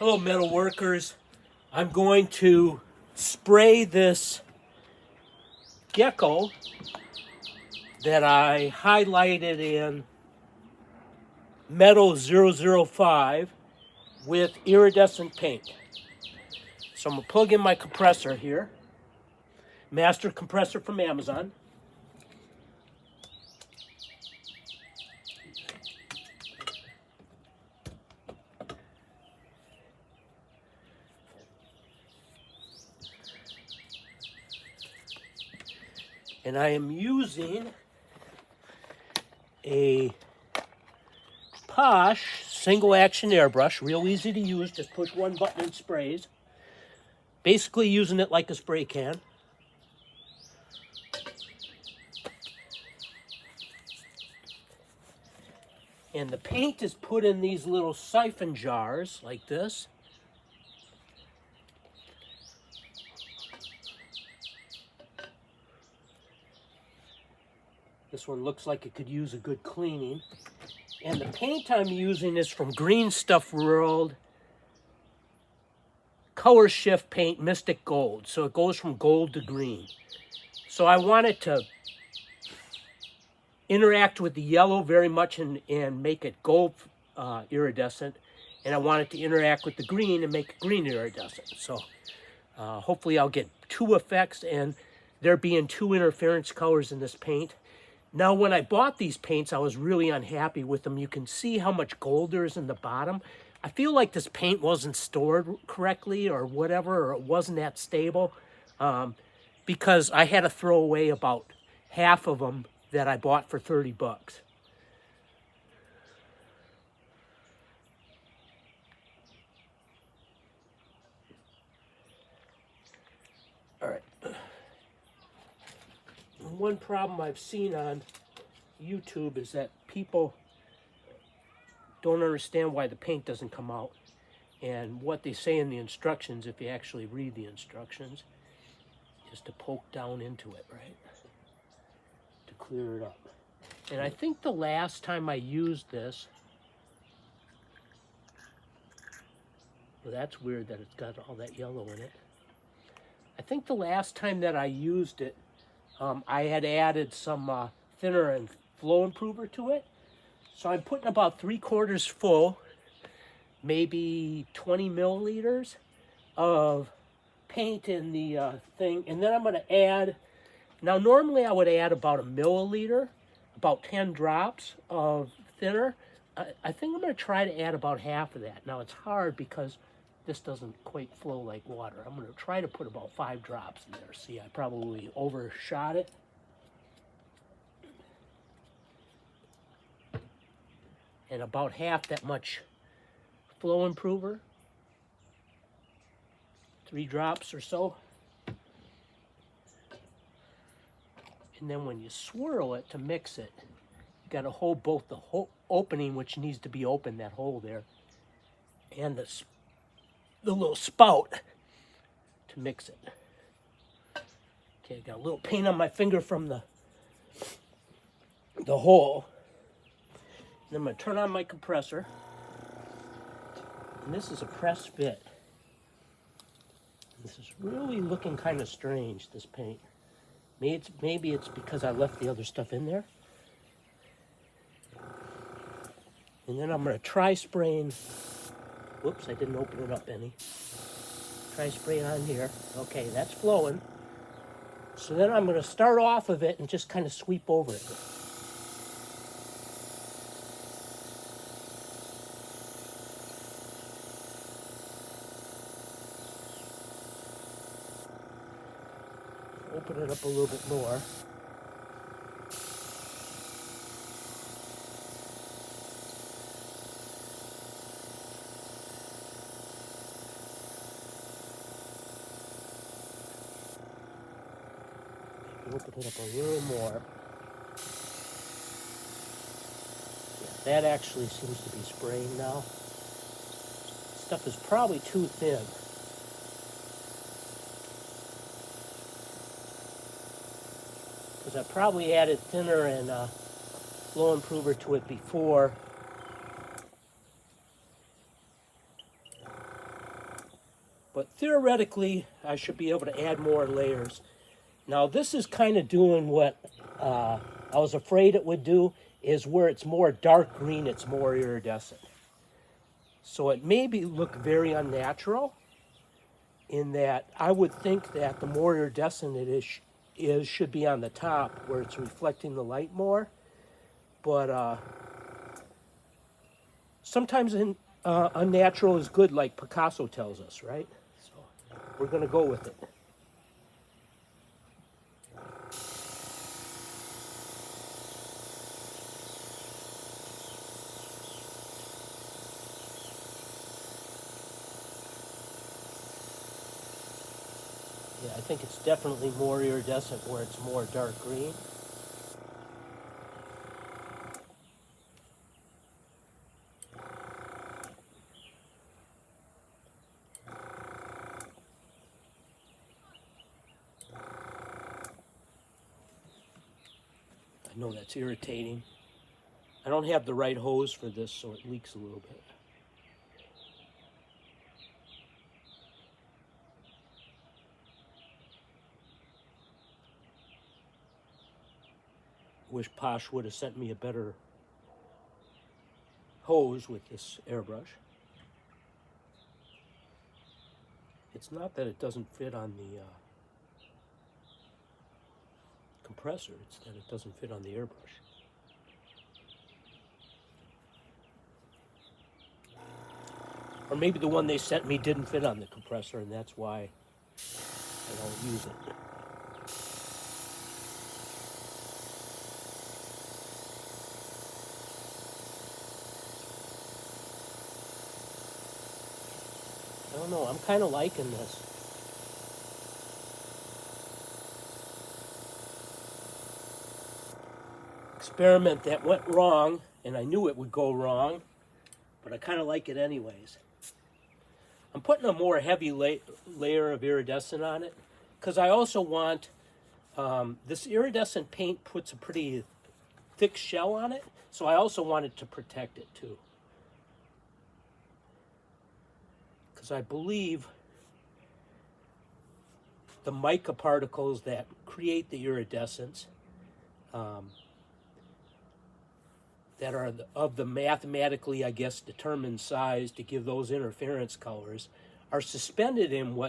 Hello, metal workers. I'm going to spray this gecko that I highlighted in Metal 005 with iridescent paint. So I'm going to plug in my compressor here. Master compressor from Amazon. And I am using a Paasch single action airbrush, real easy to use, just push one button and sprays. Basically using it like a spray can. And the paint is put in these little siphon jars like this. This one looks like it could use a good cleaning. And the paint I'm using is from Green Stuff World ColorShift paint Mystic Gold. So it goes from gold to green. So I want it to interact with the yellow very much and make it gold iridescent. And I want it to interact with the green and make it green iridescent. So hopefully I'll get two effects, and there being two interference colors in this paint. Now, when I bought these paints, I was really unhappy with them. You can see how much gold there is in the bottom. I feel like this paint wasn't stored correctly or whatever, or it wasn't that stable, because I had to throw away about half of them that I bought for 30 bucks. All right. One problem I've seen on YouTube is that people don't understand why the paint doesn't come out. And what they say in the instructions, if you actually read the instructions, is to poke down into it, right? To clear it up. And I think the last time I used this, well, that's weird that it's got all that yellow in it. I think the last time that I used it, I had added some thinner and flow improver to it. So I'm putting about 3/4 full, maybe 20 milliliters of paint in the thing. And then I'm going to add, now normally I would add about a milliliter, about 10 drops of thinner. I think I'm going to try to add about half of that. Now it's hard because this doesn't quite flow like water. I'm going to try to put about 5 drops in there. See, I probably overshot it. And about half that much flow improver. 3 drops or so. And then when you swirl it to mix it, you got to hold both the opening, which needs to be open, that hole there, and the little spout to mix it. Okay, I got a little paint on my finger from the hole. And I'm going to turn on my compressor. And this is a press fit. This is really looking kind of strange, this paint. Maybe it's because I left the other stuff in there. And then I'm going to try spraying. Whoops, I didn't open it up any. Try spraying on here. Okay, that's flowing. So then I'm going to start off of it and just kind of sweep over it. Open it up a little bit more. Open it up a little more. Yeah, that actually seems to be spraying now. Stuff is probably too thin. Because I probably added thinner and flow improver to it before. But theoretically, I should be able to add more layers. Now this is kind of doing what I was afraid it would do, is where it's more dark green, it's more iridescent. So it may look very unnatural in that I would think that the more iridescent it is should be on the top where it's reflecting the light more. But sometimes unnatural is good, like Picasso tells us, right? So we're going to go with it. Yeah, I think it's definitely more iridescent where it's more dark green. I know that's irritating. I don't have the right hose for this, so it leaks a little bit. Wish Paasch would have sent me a better hose with this airbrush. It's not that it doesn't fit on the compressor, it's that it doesn't fit on the airbrush. Or maybe the one they sent me didn't fit on the compressor, and that's why I don't use it. I don't know, I'm kind of liking this. Experiment that went wrong, and I knew it would go wrong, but I kind of like it anyways. I'm putting a more heavy layer of iridescent on it, because I also want, this iridescent paint puts a pretty thick shell on it, so I also want it to protect it too. Because I believe the mica particles that create the iridescence, that are of the mathematically, I guess, determined size to give those interference colors, are suspended in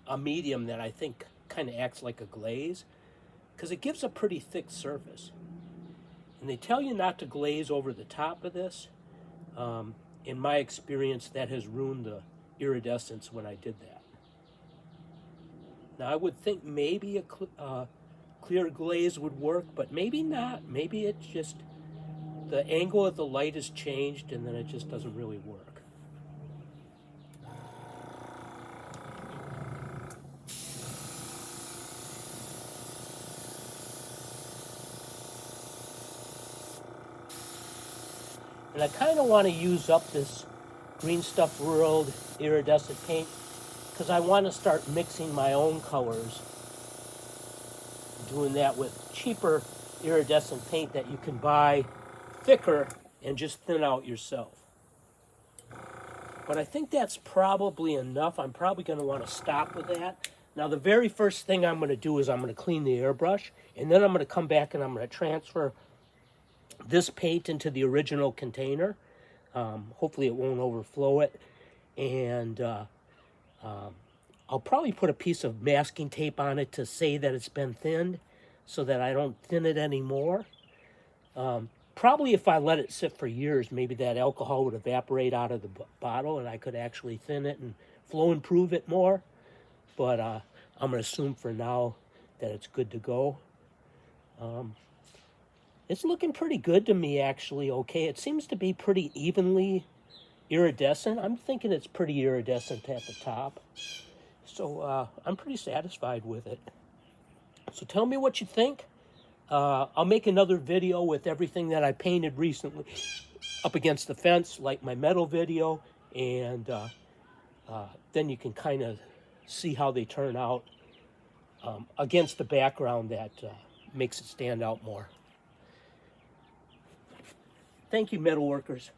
a medium that I think kind of acts like a glaze, because it gives a pretty thick surface. And they tell you not to glaze over the top of this. In my experience, that has ruined the iridescence when I did that. Now, I would think maybe a clear glaze would work, but maybe not. Maybe it's just the angle of the light has changed and then it just doesn't really work. And I kind of want to use up this Green Stuff World iridescent paint because I want to start mixing my own colors. Doing that with cheaper iridescent paint that you can buy thicker and just thin out yourself. But I think that's probably enough. I'm probably going to want to stop with that. Now the very first thing I'm going to do is I'm going to clean the airbrush, and then I'm going to come back and I'm going to transfer this paint into the original container. Hopefully it won't overflow it. And I'll probably put a piece of masking tape on it to say that it's been thinned so that I don't thin it anymore. Probably if I let it sit for years, maybe that alcohol would evaporate out of the bottle and I could actually thin it and flow improve it more. But I'm going to assume for now that it's good to go. It's looking pretty good to me, actually. Okay, it seems to be pretty evenly iridescent. I'm thinking it's pretty iridescent at the top. So I'm pretty satisfied with it. So tell me what you think. I'll make another video with everything that I painted recently up against the fence, like my metal video, and then you can kind of see how they turn out against the background that makes it stand out more. Thank you, metal workers.